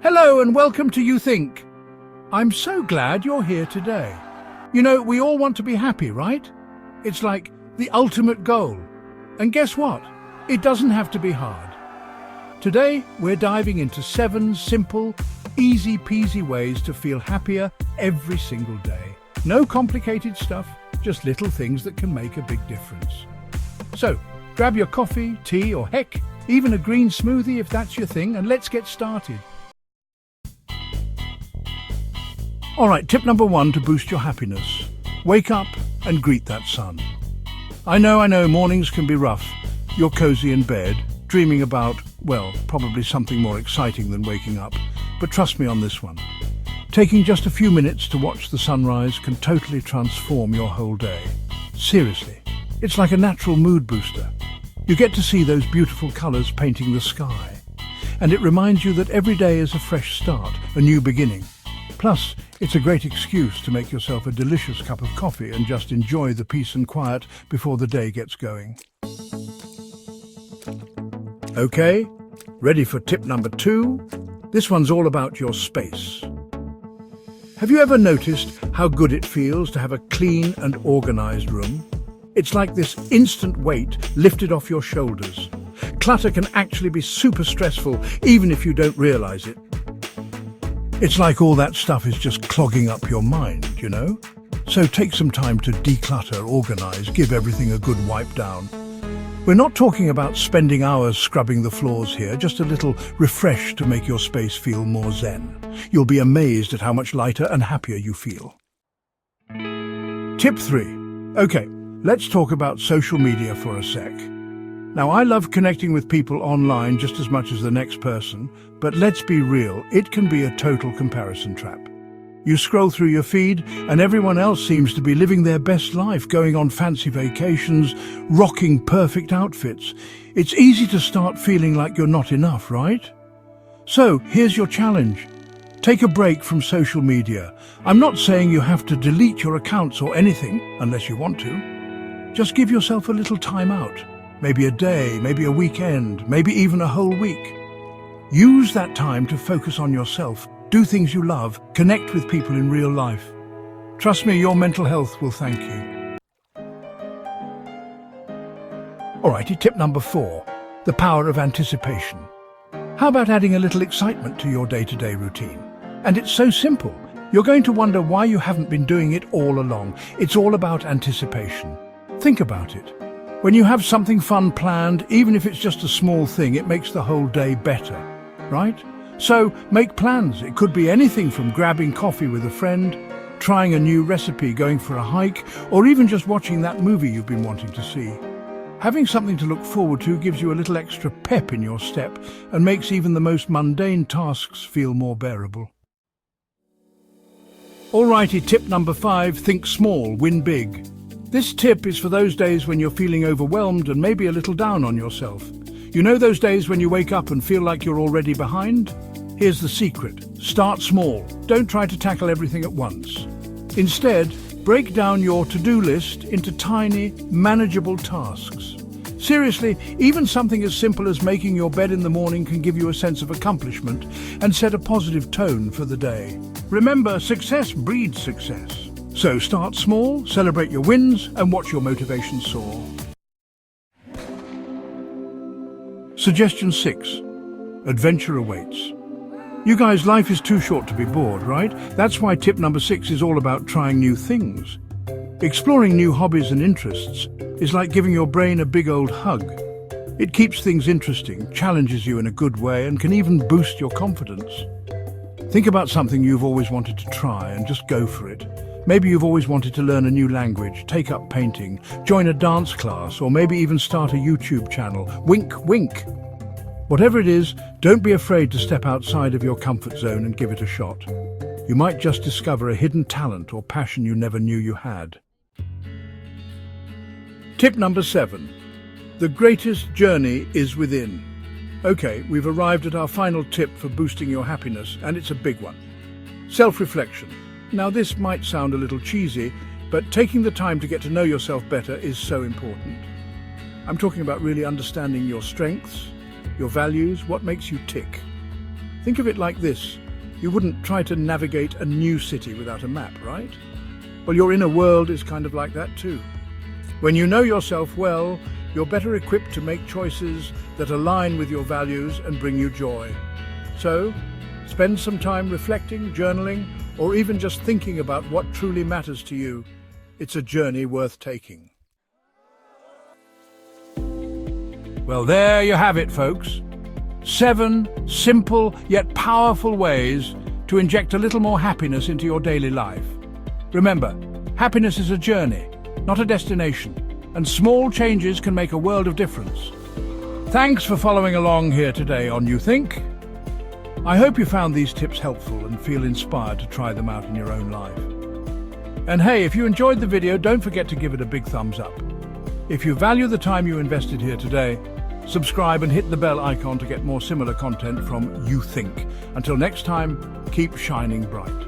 Hello and welcome to You Think. I'm so glad you're here today. You know, we all want to be happy, right? It's like the ultimate goal. And guess what? It doesn't have to be hard. Today, we're diving into 7 simple, easy-peasy ways to feel happier every single day. No complicated stuff, just little things that can make a big difference. So, grab your coffee, tea, or heck, even a green smoothie if that's your thing, and let's get started. Alright, tip number 1 to boost your happiness. Wake up and greet that sun. I know, mornings can be rough. You're cozy in bed, dreaming about, well, probably something more exciting than waking up. But trust me on this one. Taking just a few minutes to watch the sunrise can totally transform your whole day. Seriously, it's like a natural mood booster. You get to see those beautiful colours painting the sky. And it reminds you that every day is a fresh start, a new beginning. Plus, it's a great excuse to make yourself a delicious cup of coffee and just enjoy the peace and quiet before the day gets going. Okay, ready for tip number 2? This one's all about your space. Have you ever noticed how good it feels to have a clean and organized room? It's like this instant weight lifted off your shoulders. Clutter can actually be super stressful, even if you don't realize it. It's like all that stuff is just clogging up your mind, you know? So take some time to declutter, organize, give everything a good wipe down. We're not talking about spending hours scrubbing the floors here, just a little refresh to make your space feel more zen. You'll be amazed at how much lighter and happier you feel. Tip 3. Okay, let's talk about social media for a sec. Now, I love connecting with people online just as much as the next person, but let's be real, it can be a total comparison trap. You scroll through your feed and everyone else seems to be living their best life, going on fancy vacations, rocking perfect outfits. It's easy to start feeling like you're not enough, right? So, here's your challenge. Take a break from social media. I'm not saying you have to delete your accounts or anything, unless you want to. Just give yourself a little time out. Maybe a day, maybe a weekend, maybe even a whole week. Use that time to focus on yourself, do things you love, connect with people in real life. Trust me, your mental health will thank you. Alrighty, tip number 4, the power of anticipation. How about adding a little excitement to your day-to-day routine? And it's so simple. You're going to wonder why you haven't been doing it all along. It's all about anticipation. Think about it. When you have something fun planned, even if it's just a small thing, it makes the whole day better, right? So make plans. It could be anything from grabbing coffee with a friend, trying a new recipe, going for a hike, or even just watching that movie you've been wanting to see. Having something to look forward to gives you a little extra pep in your step and makes even the most mundane tasks feel more bearable. Alrighty, tip number 5, think small, win big. This tip is for those days when you're feeling overwhelmed and maybe a little down on yourself. You know those days when you wake up and feel like you're already behind? Here's the secret. Start small. Don't try to tackle everything at once. Instead, break down your to-do list into tiny, manageable tasks. Seriously, even something as simple as making your bed in the morning can give you a sense of accomplishment and set a positive tone for the day. Remember, success breeds success. So start small, celebrate your wins, and watch your motivation soar. Suggestion 6. Adventure awaits. You guys, life is too short to be bored, right? That's why tip number 6 is all about trying new things. Exploring new hobbies and interests is like giving your brain a big old hug. It keeps things interesting, challenges you in a good way, and can even boost your confidence. Think about something you've always wanted to try and just go for it. Maybe you've always wanted to learn a new language, take up painting, join a dance class, or maybe even start a YouTube channel. Wink, wink. Whatever it is, don't be afraid to step outside of your comfort zone and give it a shot. You might just discover a hidden talent or passion you never knew you had. Tip number 7. The greatest journey is within. Okay, we've arrived at our final tip for boosting your happiness, and it's a big one. Self-reflection. Now, this might sound a little cheesy, but taking the time to get to know yourself better is so important. I'm talking about really understanding your strengths, your values, what makes you tick. Think of it like this. You wouldn't try to navigate a new city without a map, right? Well, your inner world is kind of like that too. When you know yourself well, you're better equipped to make choices that align with your values and bring you joy. So, spend some time reflecting, journaling, or even just thinking about what truly matters to you. It's a journey worth taking. Well, there you have it, folks. 7 simple yet powerful ways to inject a little more happiness into your daily life. Remember, happiness is a journey, not a destination, and small changes can make a world of difference. Thanks for following along here today on You Think. I hope you found these tips helpful and feel inspired to try them out in your own life. And hey, if you enjoyed the video, don't forget to give it a big thumbs up. If you value the time you invested here today, subscribe and hit the bell icon to get more similar content from You Think. Until next time, keep shining bright.